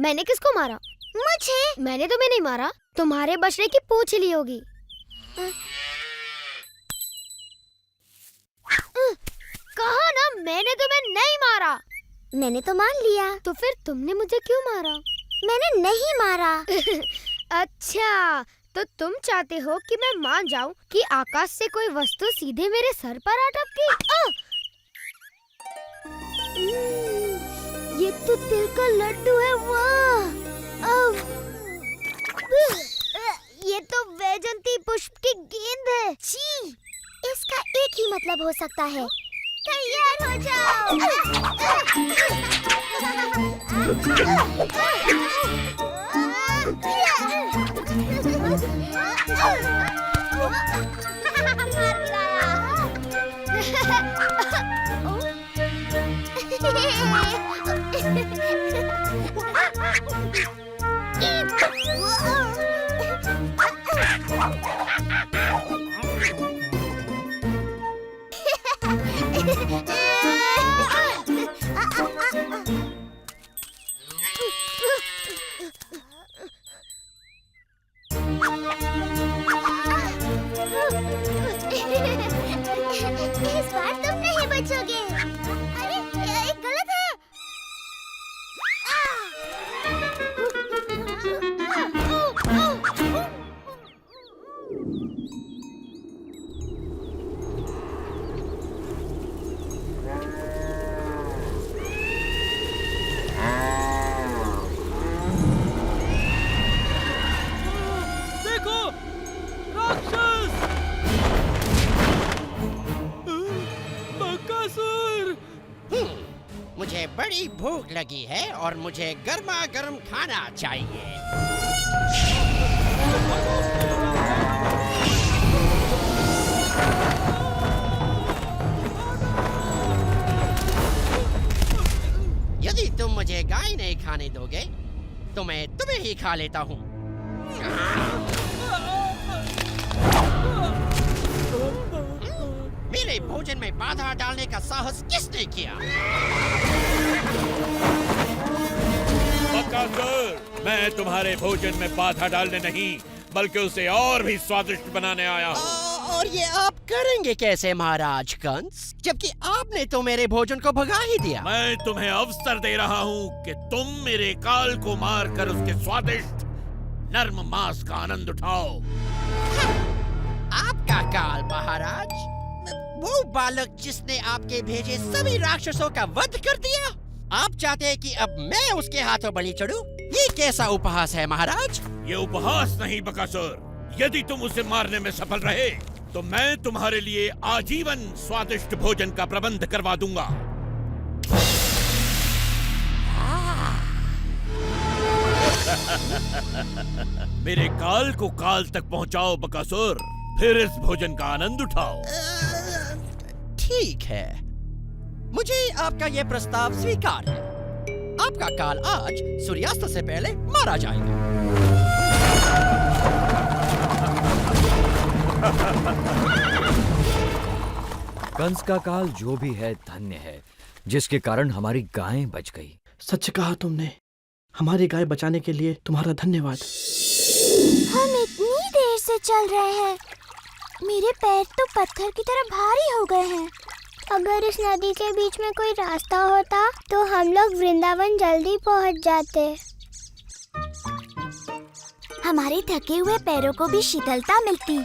मैंने किसको मारा? मुझे। मैंने तुम्हें नहीं मारा, तुम्हारे बछड़े की पूंछ ली होगी। कहा ना मैंने तुम्हें नहीं मारा। मैंने तो मान लिया। तो फिर तुमने मुझे क्यों मारा? मैंने नहीं मारा। अच्छा, तो तुम चाहते हो कि मैं मान जाऊं कि आकाश से कोई वस्तु सीधे मेरे सर पर आ टपकी? ये तो तिल का लड्डू है। वाह! ये तो वैजंती पुष्प की गेंद है। छी, इसका एक ही मतलब हो सकता है। तैयार हो जाओ। इस बार तुम नहीं बचोगे। अरे ये गलत है। देखो, राक्षस! बकासुर! मुझे बड़ी भूख लगी है और मुझे गर्मा गर्म खाना चाहिए। यदि तुम मुझे गाय नहीं खाने दोगे तो मैं तुम्हें ही खा लेता हूँ। मेरे भोजन में बाधा डालने का साहस किसने किया? बकासुर, मैं तुम्हारे भोजन में बाधा डालने नहीं बल्कि उसे और भी स्वादिष्ट बनाने आया हूँ। और ये आप करेंगे कैसे महाराज कंस, जबकि आपने तो मेरे भोजन को भगा ही दिया। मैं तुम्हें अवसर दे रहा हूँ कि तुम मेरे काल को मारकर उसके स्वादिष्ट नर्म मांस का आनंद उठाओ। आपका काल महाराज? वो बालक जिसने आपके भेजे सभी राक्षसों का वध कर दिया? आप चाहते हैं कि अब मैं उसके हाथों बलि चढ़ूं? ये कैसा उपहास है महाराज? ये उपहास नहीं बकासुर, यदि तुम उसे मारने में सफल रहे तो मैं तुम्हारे लिए आजीवन स्वादिष्ट भोजन का प्रबंध करवा दूंगा। मेरे काल को काल तक पहुंचाओ बकासुर, फिर इस भोजन का आनंद उठाओ। ठीक है, मुझे आपका यह प्रस्ताव स्वीकार है। आपका काल आज सूर्यास्त से पहले मारा जाएगा। कंस का काल जो भी है धन्य है, जिसके कारण हमारी गायें बच गई। सच कहा तुमने। हमारी गाय बचाने के लिए तुम्हारा धन्यवाद। हम इतनी देर से चल रहे हैं, मेरे पैर तो पत्थर की तरह भारी हो गए हैं। अगर इस नदी के बीच में कोई रास्ता होता तो हम लोग वृंदावन जल्दी पहुंच जाते। हमारे थके हुए पैरों को भी शीतलता मिलती।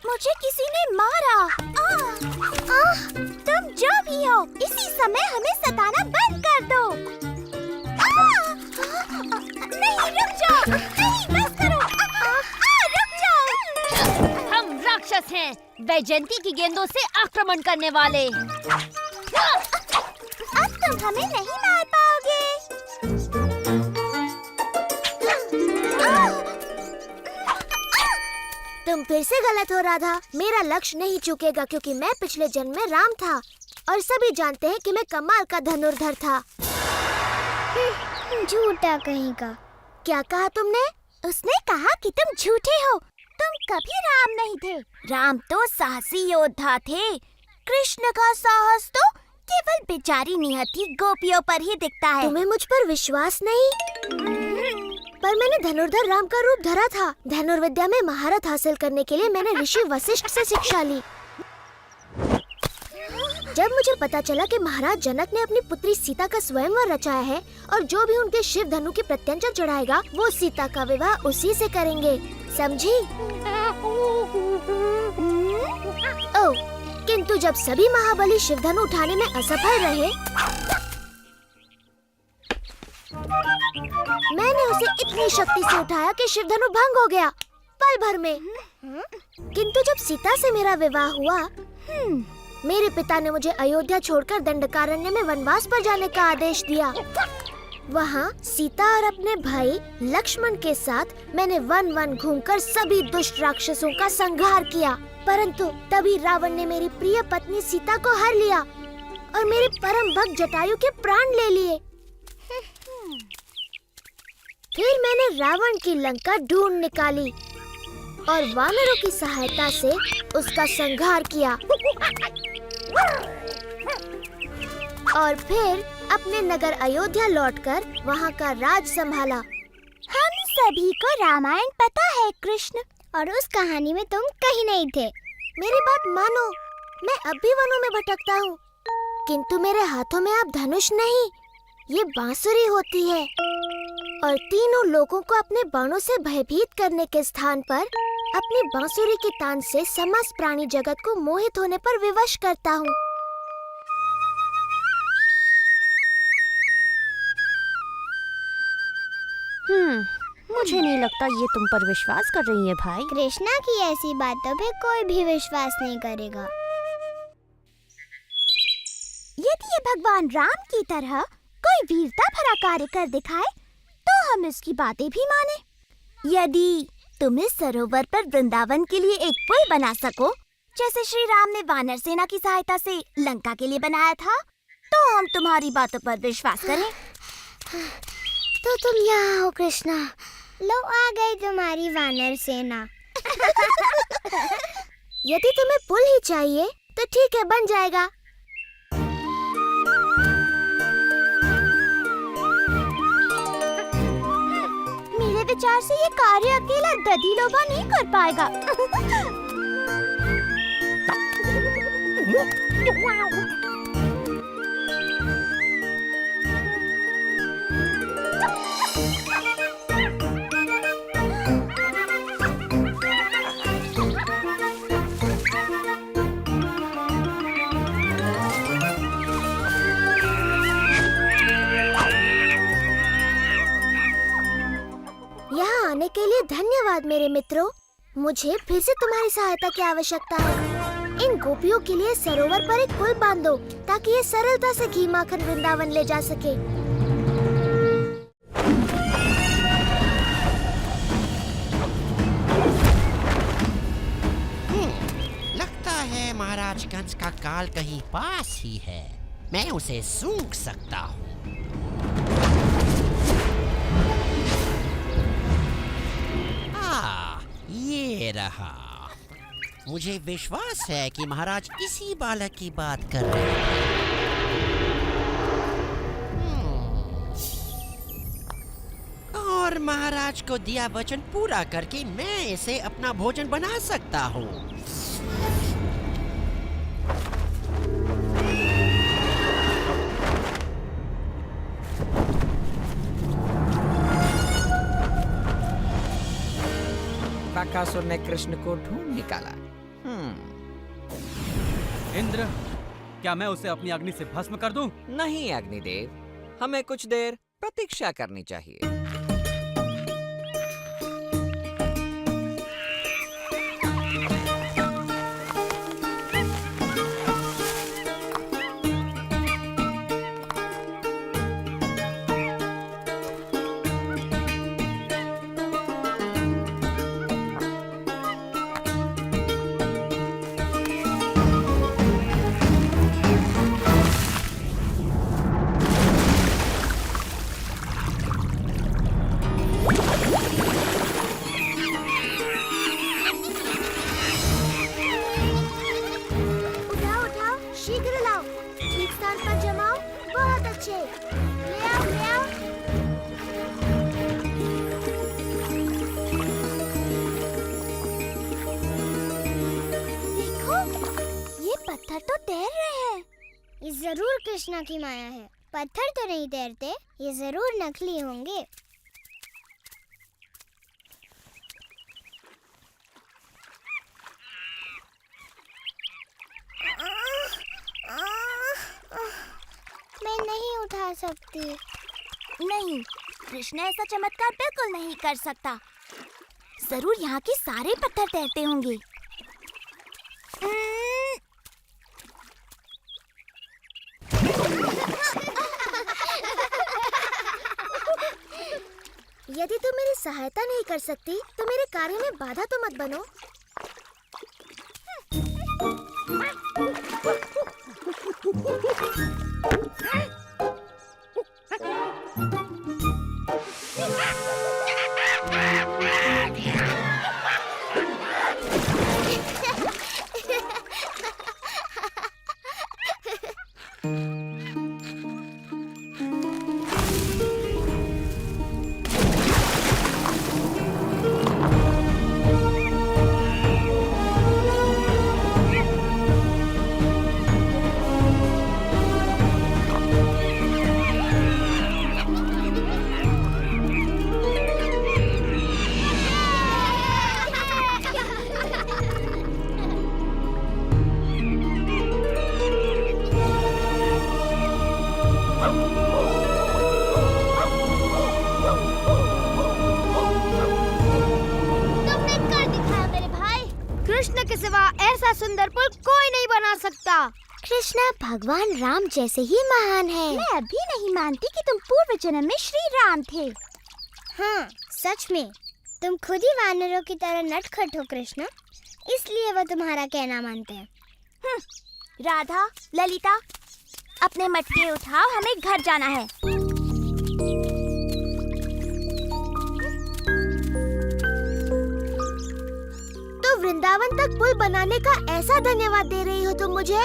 मुझे किसी ने मारा। तुम जो भी हो, इसी समय हमें सताना बंद कर दो। नहीं, रुक जाओ। नहीं, बस करो। रुक जाओ। हम राक्षस हैं, वैजयंती की गेंदों से आक्रमण करने वाले। अब तुम हमें नहीं मार पाओगे। तुम फिर से गलत हो राधा। मेरा लक्ष्य नहीं चूकेगा क्योंकि मैं पिछले जन्म में राम था और सभी जानते हैं कि मैं कमाल का धनुर्धर था। झूठा कहीं का। क्या कहा तुमने? उसने कहा कि तुम झूठे हो। तुम कभी राम नहीं थे। राम तो साहसी योद्धा थे। कृष्ण का साहस तो केवल बेचारी नियति गोपियों पर ही दिखता है। तुम्हें मुझ पर विश्वास नहीं? पर मैंने धनुर्धर राम का रूप धरा था। धनुर्विद्या में महारत हासिल करने के लिए मैंने ऋषि वशिष्ठ से शिक्षा ली। जब मुझे पता चला कि महाराज जनक ने अपनी पुत्री सीता का स्वयंवर रचाया है और जो भी उनके शिव धनु की प्रत्यंचा चढ़ाएगा वो सीता का विवाह उसी से करेंगे, समझी? ओह, किंतु जब सभी महाबली शिव धनु उठाने में असफल रहे, मैंने उसे इतनी शक्ति से उठाया कि शिव धनु भंग हो गया पल भर में। किंतु जब सीता से मेरा विवाह हुआ, मेरे पिता ने मुझे अयोध्या छोड़कर दंडकारण्य में वनवास पर जाने का आदेश दिया। वहाँ सीता और अपने भाई लक्ष्मण के साथ मैंने वन वन घूमकर सभी दुष्ट राक्षसों का संहार किया। परंतु तभी रावण ने मेरी प्रिय पत्नी सीता को हर लिया और मेरे परम भक्त जटायु के प्राण ले लिए। फिर मैंने रावण की लंका ढूंढ निकाली और वानरों की सहायता से उसका संहार किया और फिर अपने नगर अयोध्या लौटकर वहाँ का राज संभाला। हम सभी को रामायण पता है कृष्ण, और उस कहानी में तुम कहीं नहीं थे। मेरी बात मानो, मैं अब भी वनों में भटकता हूँ, किंतु मेरे हाथों में अब धनुष नहीं, ये बांसुरी होती है और तीनों लोगों को अपने बाणों से भयभीत करने के स्थान पर अपनी बांसुरी की तान से समस्त प्राणी जगत को मोहित होने पर विवश करता हूँ। मुझे नहीं लगता ये तुम पर विश्वास कर रही है भाई। कृष्णा की ऐसी बातों पे कोई भी विश्वास नहीं करेगा। यदि ये भगवान राम की तरह कोई वीरता भरा कार्य कर दिखाए तो हम इसकी बातें भी माने। यदि तुम इस सरोवर पर वृंदावन के लिए एक पुल बना सको, जैसे श्री राम ने वानर सेना की सहायता से लंका के लिए बनाया था, तो हम तुम्हारी बातों पर विश्वास करें। तो तुम यहाँ हो कृष्णा, लो आ गई तुम्हारी वानर सेना। यदि तुम्हें पुल ही चाहिए तो ठीक है, बन जाएगा। मेरे विचार से ये कार्य अकेला दधिलोभा नहीं कर पाएगा। यहाँ आने के लिए धन्यवाद मेरे मित्रों। मुझे फिर से तुम्हारी सहायता की आवश्यकता है। इन गोपियों के लिए सरोवर पर एक पुल बांधो ताकि ये सरलता से घी माखन वृंदावन ले जा सके। लगता है महाराज कंस का काल कहीं पास ही है। मैं उसे सूंघ सकता हूँ। ये रहा। मुझे विश्वास है कि महाराज इसी बालक की बात कर रहे हैं। और महाराज को दिया वचन पूरा करके मैं इसे अपना भोजन बना सकता हूँ। बकासुर ने कृष्ण को ढूंढ निकाला। इंद्र, क्या मैं उसे अपनी अग्नि से भस्म कर दूं? नहीं अग्निदेव, हमें कुछ देर प्रतीक्षा करनी चाहिए। जरूर कृष्णा की माया है। पत्थर तो नहीं तैरते, ये जरूर नकली होंगे। मैं नहीं उठा सकती। नहीं, कृष्णा ऐसा चमत्कार बिल्कुल नहीं कर सकता। जरूर यहाँ के सारे पत्थर तैरते होंगे। यदि तुम मेरी सहायता नहीं कर सकती तो मेरे कार्य में बाधा तो मत बनो। के सिवा ऐसा सुंदर पुल कोई नहीं बना सकता। कृष्णा भगवान राम जैसे ही महान है। मैं अभी नहीं मानती कि तुम पूर्व जन्म में श्री राम थे। हाँ, सच में तुम खुद ही वानरों की तरह नटखट हो कृष्णा, इसलिए वो तुम्हारा कहना मानते हैं। राधा, ललिता, अपने मटके उठाओ, हमें घर जाना है। तो वृंदावन तक पुल बनाने का ऐसा धन्यवाद दे रही हो तुम मुझे?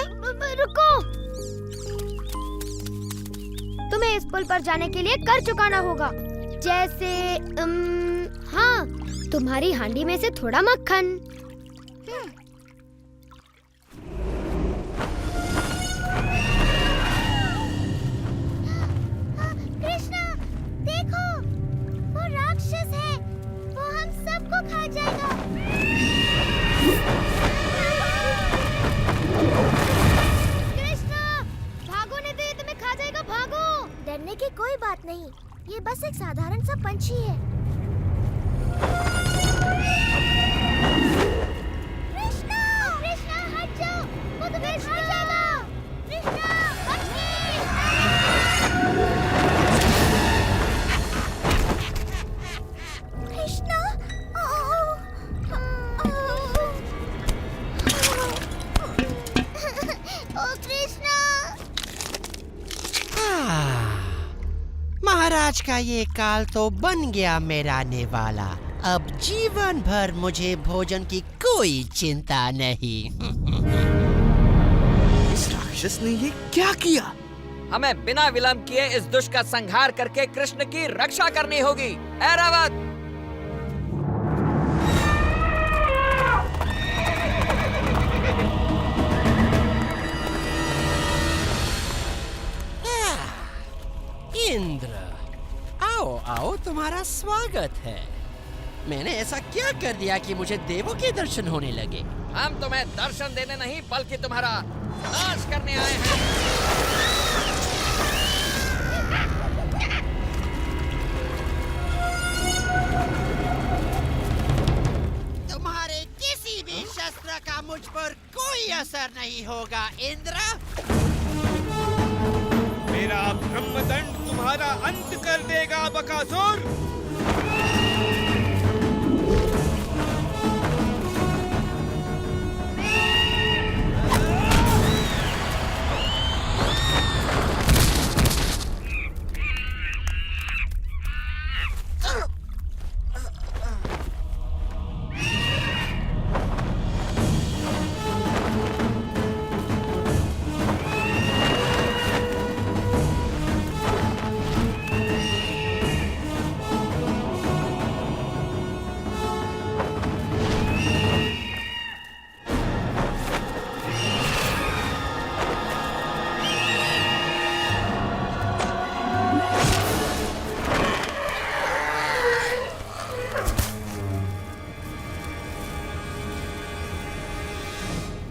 रुको, तुम्हें इस पुल पर जाने के लिए कर चुकाना होगा। जैसे हाँ, तुम्हारी हांडी में से थोड़ा मक्खन। कृष्णा, देखो, वो राक्षस है, वो हम सबको खा जाएगा। कृष्णा, भागो नहीं तो ये तुम्हें खा जाएगा, भागो। डरने की कोई बात नहीं, ये बस एक साधारण सा पंछी है। कृष्णा, कृष्णा हट जाओ, वो तुम्हें खा जाएगा। कृष्णा, कृष्णा, ओ कृष्णा। महाराज का ये काल तो बन गया मेरा नेवाला। अब जीवन भर मुझे भोजन की कोई चिंता नहीं। इस राक्षस ने ये क्या किया? हमें बिना विलंब किए इस दुष्ट का संहार करके कृष्ण की रक्षा करनी होगी। ऐरावत! इंद्र, आओ आओ, तुम्हारा स्वागत है। मैंने ऐसा क्या कर दिया कि मुझे देवों के दर्शन होने लगे? हम तुम्हें दर्शन देने नहीं बल्कि तुम्हारा नाश करने आए हैं। तुम्हारे किसी भी शस्त्र का मुझ पर कोई असर नहीं होगा इंद्र। मेरा ब्रह्मदंड तुम्हारा अंत कर देगा बकासुर।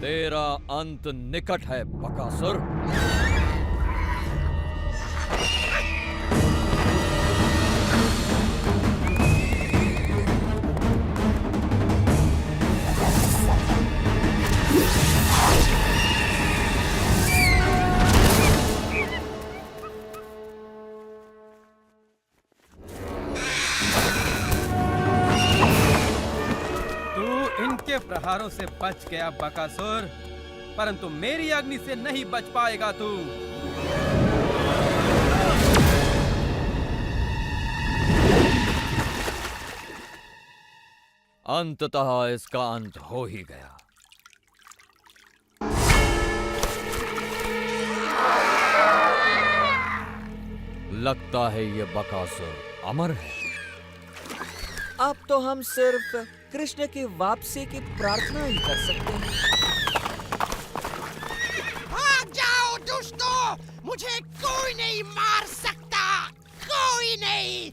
तेरा अंत निकट है बकासुर। इनके प्रहारों से बच गया बकासुर, परंतु मेरी अग्नि से नहीं बच पाएगा तू। अंततः इसका अंत हो ही गया। लगता है ये बकासुर अमर है। अब तो हम सिर्फ कृष्ण की वापसी की प्रार्थना ही कर सकते हैं। भाग जाओ दुष्टों, मुझे कोई नहीं मार सकता, कोई नहीं।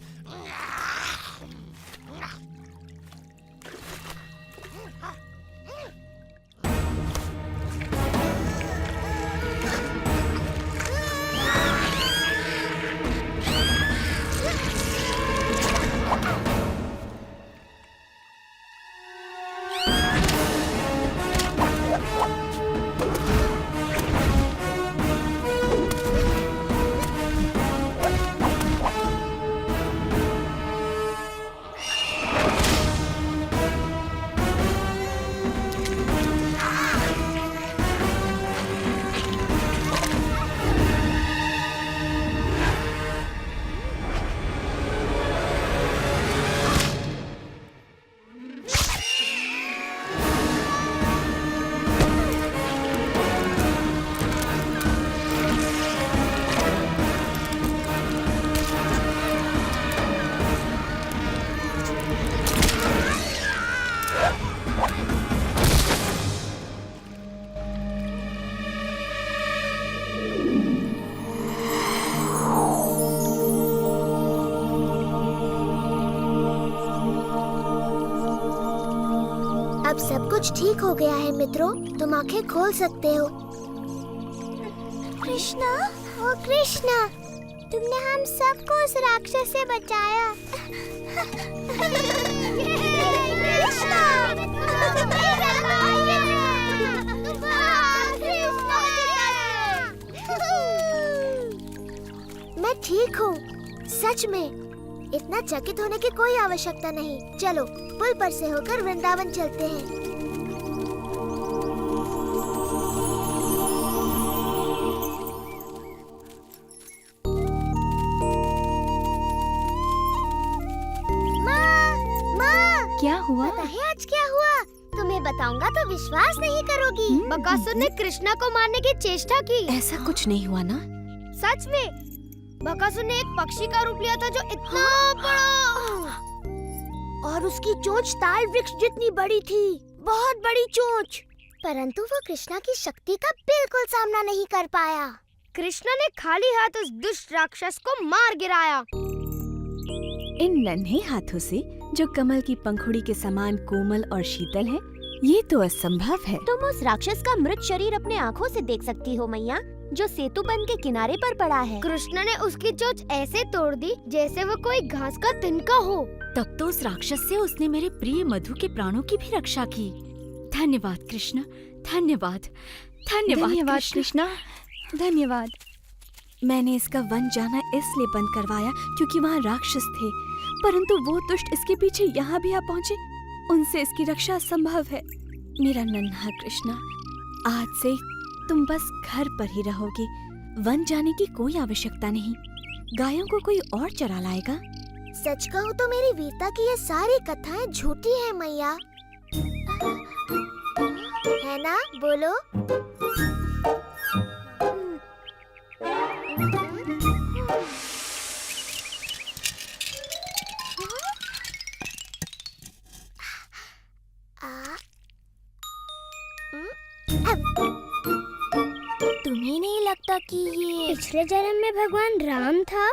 अब सब कुछ ठीक हो गया है मित्रों, तुम आंखें खोल सकते हो। कृष्णा, ओ कृष्णा, तुमने हम सबको उस राक्षस से बचाया। कृष्णा, मैं ठीक हूँ, सच में। इतना चकित होने की कोई आवश्यकता नहीं। चलो पुल पर से होकर वृंदावन चलते हैं। माँ, क्या हुआ? पता है आज क्या हुआ? तुम्हें बताऊंगा तो विश्वास नहीं करोगी। बकासुर ने कृष्णा को मारने की चेष्टा की। ऐसा कुछ नहीं हुआ ना? सच में बकासुर ने एक पक्षी का रूप लिया था जो इतना बड़ा, और उसकी चोंच ताल वृक्ष जितनी बड़ी थी, बहुत बड़ी चोंच। परंतु वो कृष्णा की शक्ति का बिल्कुल सामना नहीं कर पाया। कृष्णा ने खाली हाथ उस दुष्ट राक्षस को मार गिराया। इन नन्हे हाथों से जो कमल की पंखुड़ी के समान कोमल और शीतल है, ये तो असंभव है। तुम उस राक्षस का मृत शरीर अपने आँखों से देख सकती हो मैया, जो सेतु बंध के किनारे पर पड़ा है। कृष्णा ने उसकी चोंच ऐसे तोड़ दी जैसे वो कोई घास का तिनका हो। तब तो उस राक्षस से उसने मेरे प्रिय मधु के प्राणों की भी रक्षा की। धन्यवाद कृष्णा, धन्यवाद, धन्यवाद कृष्णा, धन्यवाद। मैंने इसका वन जाना इसलिए बंद करवाया क्योंकि वहाँ राक्षस थे, परंतु वो दुष्ट इसके पीछे यहाँ भी आ पहुँचे। उनसे इसकी रक्षा संभव है। मेरा नन्हा कृष्णा, आज से तुम बस घर पर ही रहोगे। वन जाने की कोई आवश्यकता नहीं। गायों को कोई और चरा लाएगा। सच कहूँ तो मेरी वीरता की ये सारी कथाएं झूठी हैं मैया, है ना? बोलो। तुम्हें नहीं लगता कि ये पिछले जन्म में भगवान राम था?